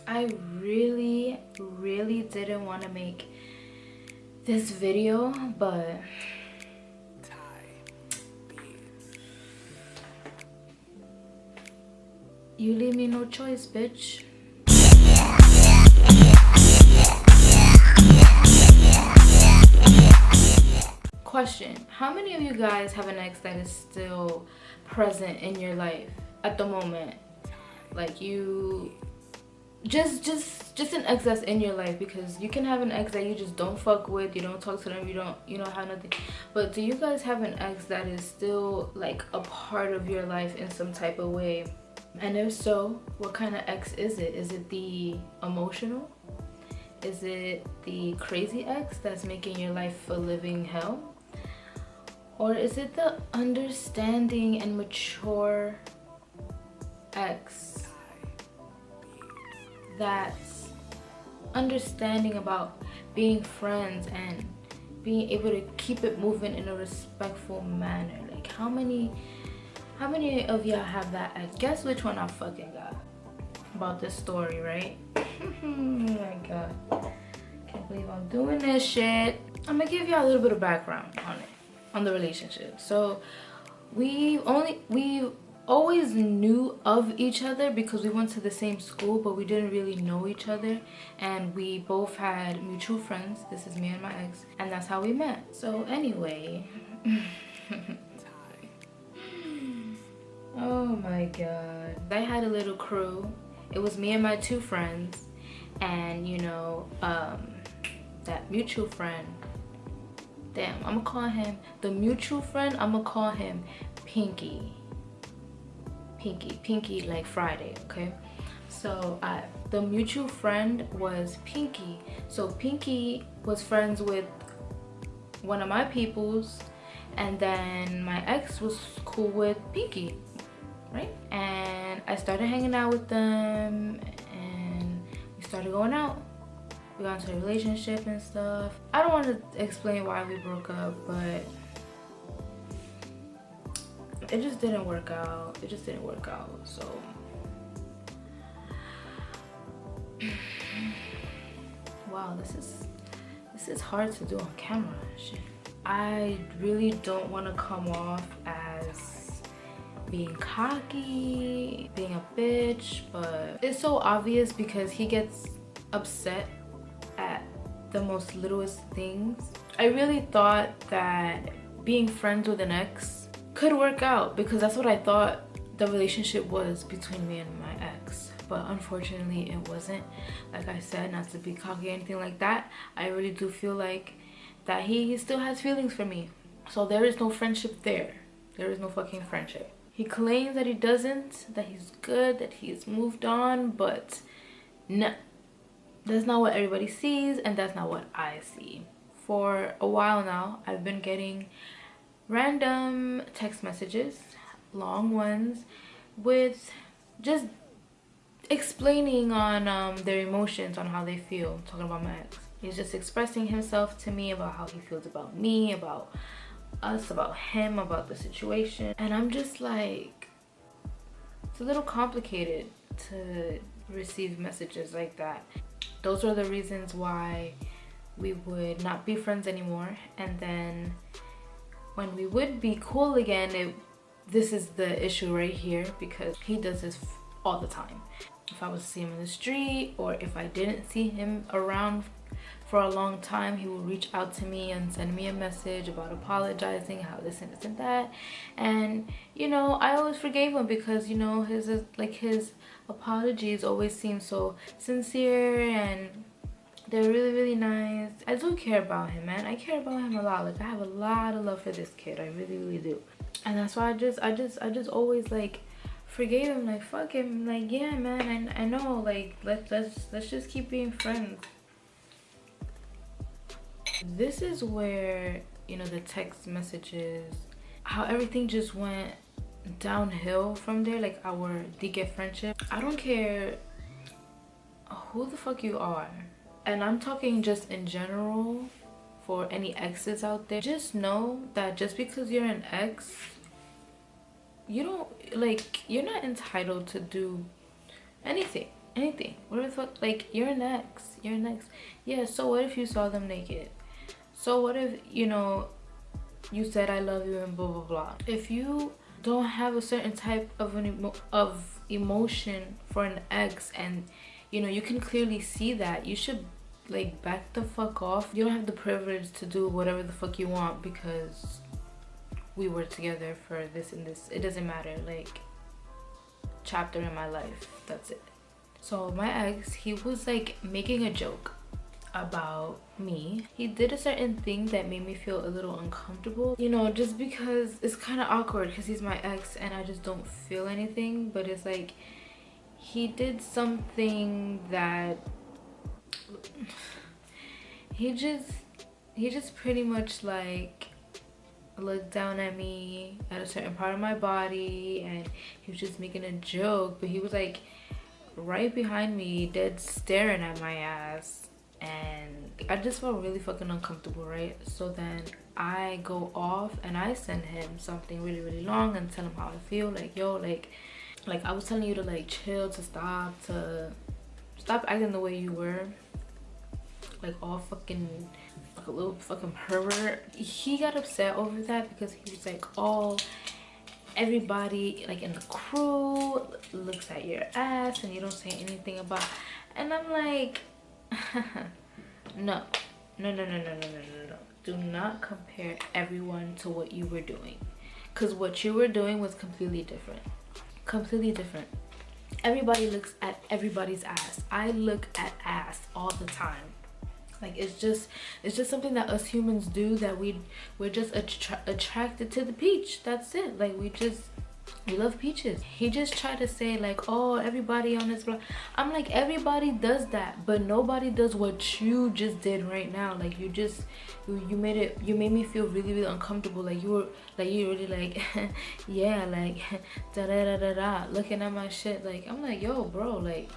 I really didn't want to make this video, but you leave me no choice, bitch. Question: how many of you guys have an ex that is still present in your life at the moment? Like, you just an ex that's in your life, because you can have an ex that you just don't fuck with, you don't talk to them, you don't have nothing. But do you guys have an ex that is still like a part of your life in some type of way? And if so, what kind of ex is it? Is it the emotional? Is it the crazy ex that's making your life a living hell? Or is it the understanding and mature ex that's understanding about being friends and being able to keep it moving in a respectful manner? Like, how many of y'all have that ex? Guess which one I fucking got about this story, right? Oh my god, can't believe I'm doing this shit. I'm gonna give y'all a little bit of background on it, on the relationship. So we always knew of each other because we went to the same school, but we didn't really know each other, and we both had mutual friends. This is me and my ex, and that's how we met. So anyway, oh my god, I had a little crew. It was me and my two friends, and you know, that mutual friend, damn, I'm gonna call him the mutual friend. I'm gonna call him Pinky like Friday, okay? So the mutual friend was Pinky. So Pinky was friends with one of my peoples, and then my ex was cool with Pinky, right? And I started hanging out with them, and we started going out. We got into a relationship and stuff. I don't want to explain why we broke up, but it just didn't work out. It just didn't work out. So wow, this is hard to do on camera. Shit. I really don't want to come off as being cocky, being a bitch, but it's so obvious because he gets upset at the most littlest things. I really thought that being friends with an ex could work out, because that's what I thought the relationship was between me and my ex, but unfortunately it wasn't. Like I said, not to be cocky or anything like that, I really do feel like that he still has feelings for me. So there is no friendship there. There is no fucking friendship. He claims that he doesn't, that he's good, that he's moved on, but no, that's not what everybody sees, and that's not what I see. For a while now, I've been getting random text messages, long ones, with just explaining on their emotions, on how they feel, talking about my ex. He's just expressing himself to me about how he feels about me, about us, about him, about the situation. And I'm just like, it's a little complicated to receive messages like that. Those are the reasons why we would not be friends anymore. And then when we would be cool again, this is the issue right here, because he does this all the time. If I was to see him in the street, or if I didn't see him around for a long time, he would reach out to me and send me a message about apologizing, how this and this and that. And you know, I always forgave him, because you know, his apologies always seem so sincere, and they're really nice. I do care about him, man. I care about him a lot. Like, I have a lot of love for this kid. I really do. And that's why I just always like forgave him. Like, fuck him. Like, yeah, man, I know. Like, let's just keep being friends. This is where, you know, the text messages, how everything just went downhill from there. Like, our decade friendship. I don't care who the fuck you are, and I'm talking just in general for any exes out there. Just know that just because you're an ex, you're not entitled to do anything anything, whatever the fuck. Like, you're an ex, you're an ex. Yeah, so what if you saw them naked? So what if, you know, you said I love you and blah blah blah? If you don't have a certain type of emotion for an ex, and you know you can clearly see that, you should like back the fuck off. You don't have the privilege to do whatever the fuck you want because we were together for this and this. It doesn't matter. Like, chapter in my life, that's it. So my ex, he was like making a joke about me. He did a certain thing that made me feel a little uncomfortable, you know, just because it's kind of awkward because he's my ex and I just don't feel anything. But it's like he did something that he just pretty much like looked down at me at a certain part of my body, and he was just making a joke, but he was like right behind me, dead staring at my ass, and I just felt really fucking uncomfortable, right? So then I go off and I send him something really really long and tell him how I feel, like, yo, like I was telling you to like chill, to stop acting the way you were, like all fucking like a little fucking pervert. He got upset over that because he was like, oh, everybody like in the crew looks at your ass and you don't say anything about. And I'm like, no, do not compare everyone to what you were doing, because what you were doing was completely different. Everybody looks at everybody's ass. I look at ass all the time. Like, it's just something that us humans do, that we're just attracted to the peach. That's it. Like, we love peaches. He just tried to say like, oh, everybody on this block. I'm like, everybody does that, but nobody does what you just did right now. Like, you made me feel really really uncomfortable. Like, you really like yeah, like da da da da da, looking at my shit. Like, I'm like, yo bro, like,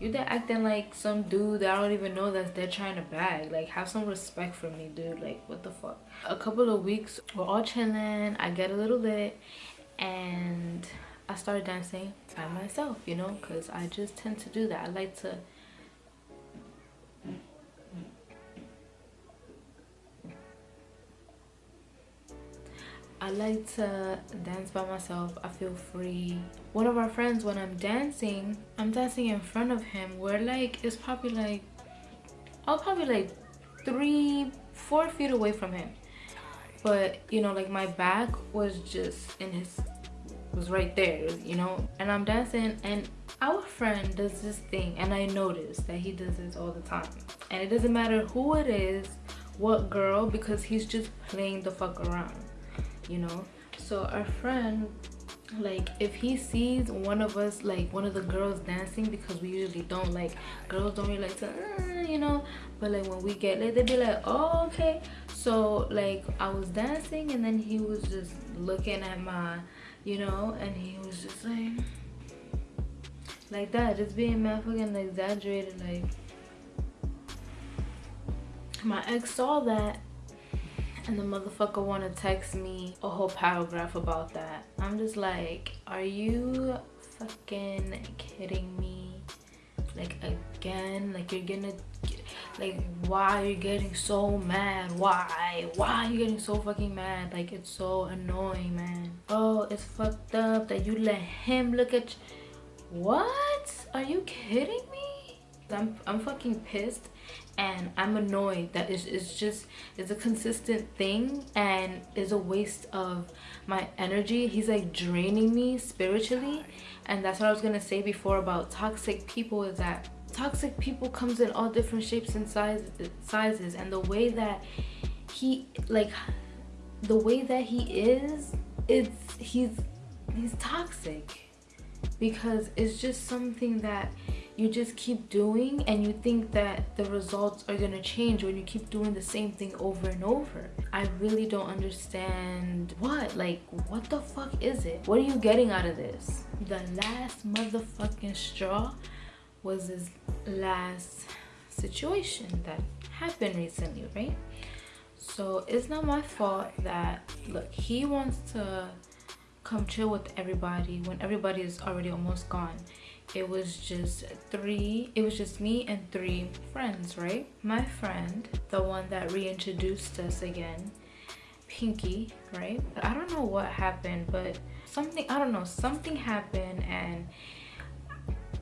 you're acting like some dude that I don't even know that they're trying to bag. Like, have some respect for me, dude. Like, what the fuck? A couple of weeks, we're all chilling, I get a little lit, and I started dancing by myself, you know, because I just tend to do that. I like to dance by myself. I feel free. One of our friends, when I'm dancing in front of him. We're like, it's probably like, I was probably like 3-4 feet away from him, but you know, like my back was just was right there, you know. And I'm dancing, and our friend does this thing, and I noticed that he does this all the time, and it doesn't matter who it is, what girl, because he's just playing the fuck around, you know. So our friend, like, if he sees one of us, like one of the girls dancing, because we usually don't, like, girls don't really like to you know, but like when we get lit, they'd be like, oh, okay. So like I was dancing, and then he was just looking at my, you know, and he was just like that, just being mad fucking exaggerated. Like, my ex saw that, and the motherfucker want to text me a whole paragraph about that. I'm just like, are you fucking kidding me? Like, again? Like, you're gonna, like, why are you getting so mad? Why are you getting so fucking mad? Like, it's so annoying, man. Oh, it's fucked up that you let him look at you. What? Are you kidding me? I'm fucking pissed, and I'm annoyed that it's a consistent thing, and it's a waste of my energy. He's like draining me spiritually. And that's what I was gonna say before about toxic people, is that toxic people comes in all different shapes and sizes, and the way that he is, he's toxic, because it's just something that you just keep doing, and you think that the results are gonna change when you keep doing the same thing over and over. I really don't understand what the fuck is it? What are you getting out of this? The last motherfucking straw was this last situation that happened recently, right? So it's not my fault that, look, he wants to come chill with everybody when everybody is already almost gone. it was just me and 3 friends, right? My friend, the one that reintroduced us again, Pinky, right? I don't know what happened, but something happened, and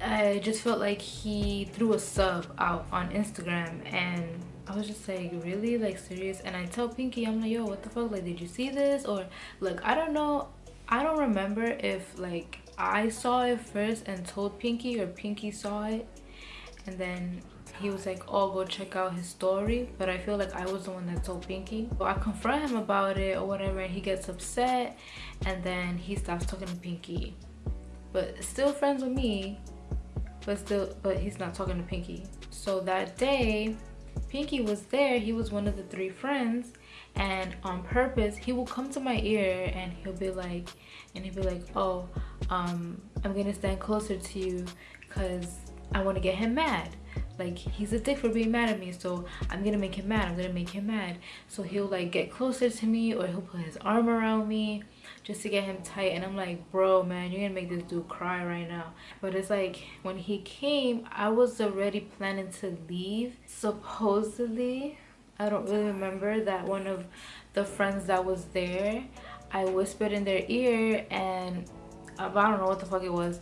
I just felt like he threw a sub out on Instagram, and I was just like, really? Like, serious? And I tell Pinky, I'm like, yo, what the fuck? Like, did you see this? Or, like, I don't know. I don't remember if, like, I saw it first and told Pinky, or Pinky saw it. And then he was like, oh, go check out his story. But I feel like I was the one that told Pinky. So I confront him about it or whatever, and he gets upset. And then he stops talking to Pinky. But still friends with me. But he's not talking to Pinky. So that day, Pinky was there. He was one of the 3 friends, and on purpose he will come to my ear and he'll be like, oh, I'm gonna stand closer to you because I want to get him mad. Like, he's a dick for being mad at me, so I'm gonna make him mad. So he'll like get closer to me, or he'll put his arm around me just to get him tight. And I'm like, bro, man, you're gonna make this dude cry right now. But it's like, when he came, I was already planning to leave. Supposedly, I don't really remember, that one of the friends that was there, I whispered in their ear, and I don't know what the fuck it was,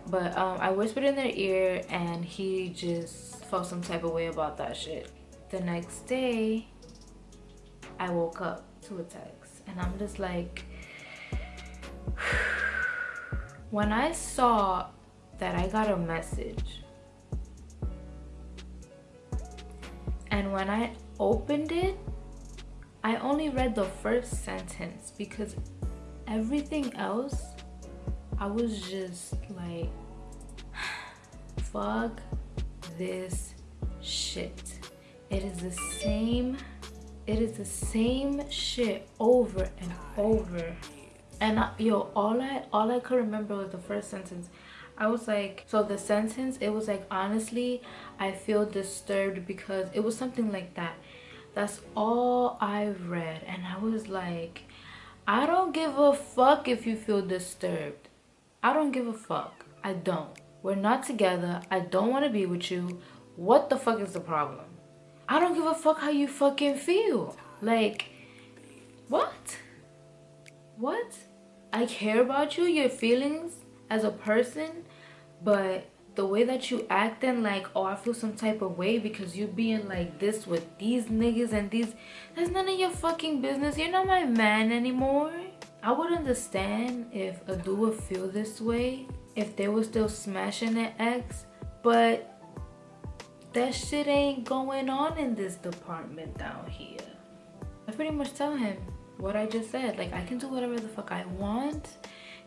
but I whispered in their ear, and he just felt some type of way about that shit. The next day, I woke up to a text, and I'm just like, when I saw that I got a message, and when I opened it, I only read the first sentence, because everything else, I was just like, fuck this shit. It is the same shit over and over. And all I could remember was the first sentence. I was like, so the sentence, it was like, honestly, I feel disturbed, because it was something like that. That's all I read. And I was like, I don't give a fuck if you feel disturbed. I don't give a fuck. I don't. We're not together. I don't want to be with you. What the fuck is the problem? I don't give a fuck how you fucking feel. Like, what? What? I care about you, your feelings as a person, but the way that you acting like, oh, I feel some type of way because you being like this with these niggas and these, that's none of your fucking business. You're not my man anymore. I would understand if a dude would feel this way if they were still smashing their ex, but that shit ain't going on in this department down here. I pretty much tell him what I just said. Like, I can do whatever the fuck I want.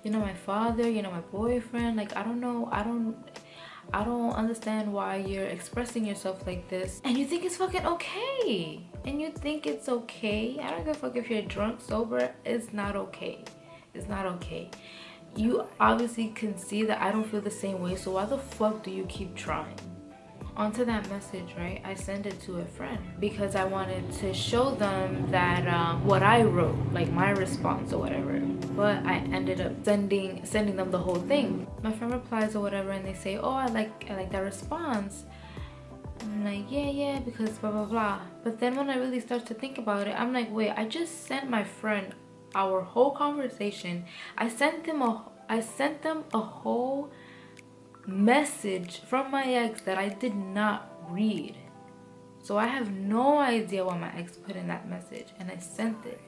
You're not my father, you're not my boyfriend. Like, I don't know, I don't understand why you're expressing yourself like this. And you think it's fucking okay. And you think it's okay. I don't give a fuck if you're drunk, sober. It's not okay. It's not okay. You obviously can see that I don't feel the same way. So why the fuck do you keep trying? Onto that message, right? I sent it to a friend because I wanted to show them that what I wrote, like my response or whatever. But I ended up sending them the whole thing. My friend replies or whatever, and they say, oh, I like that response. I'm like, yeah, because blah blah blah. But then when I really start to think about it, I'm like, wait, I just sent my friend our whole conversation. I sent them a whole message from my ex that I did not read. So I have no idea what my ex put in that message, and I sent it.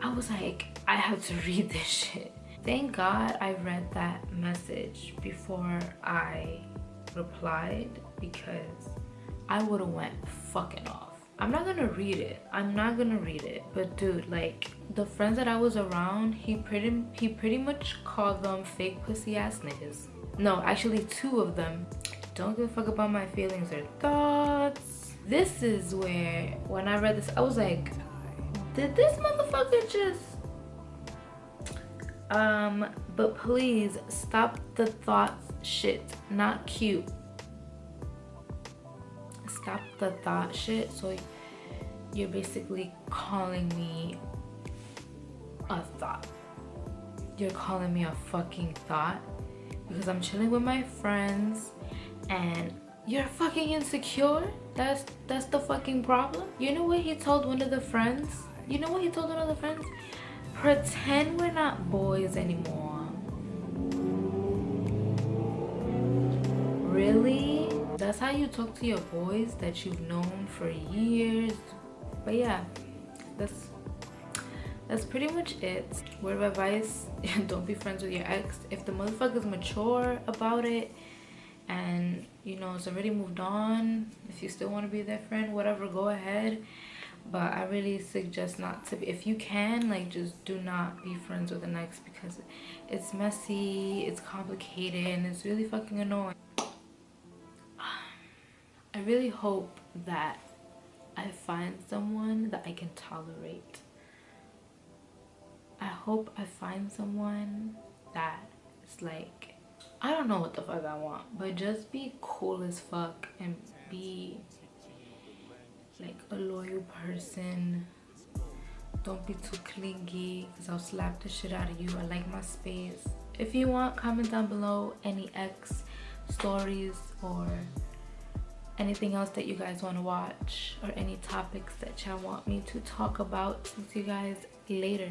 I was like, I have to read this shit. Thank God I read that message before I replied, because I would have went fucking off. I'm not gonna read it. But dude, like, the friends that I was around, he pretty much called them fake pussy ass niggas. No, actually 2 of them. Don't give a fuck about my feelings or thoughts. This is where, when I read this, I was like, did this motherfucker just but please stop the thoughts shit. Not cute. Stop the thought shit. So you're basically calling me a thought. You're calling me a fucking thought because I'm chilling with my friends and you're fucking insecure? That's the fucking problem? You know what he told one of the friends? You know what he told one of the friends? Pretend we're not boys anymore. Really? That's how you talk to your boys that you've known for years? But yeah, that's pretty much it. Word of advice, don't be friends with your ex. If the motherfucker's mature about it and you know it's already moved on, if you still want to be their friend, whatever, go ahead. But I really suggest not to be. If you can, like, just do not be friends with an ex, because it's messy, it's complicated, and it's really fucking annoying. I really hope that I find someone that I can tolerate. I hope I find someone that is like, I don't know what the fuck I want, but just be cool as fuck and be like a loyal person. Don't be too clingy, because I'll slap the shit out of you. I like my space. If you want, comment down below any ex stories or anything else that you guys want to watch, or any topics that y'all want me to talk about. See you guys later.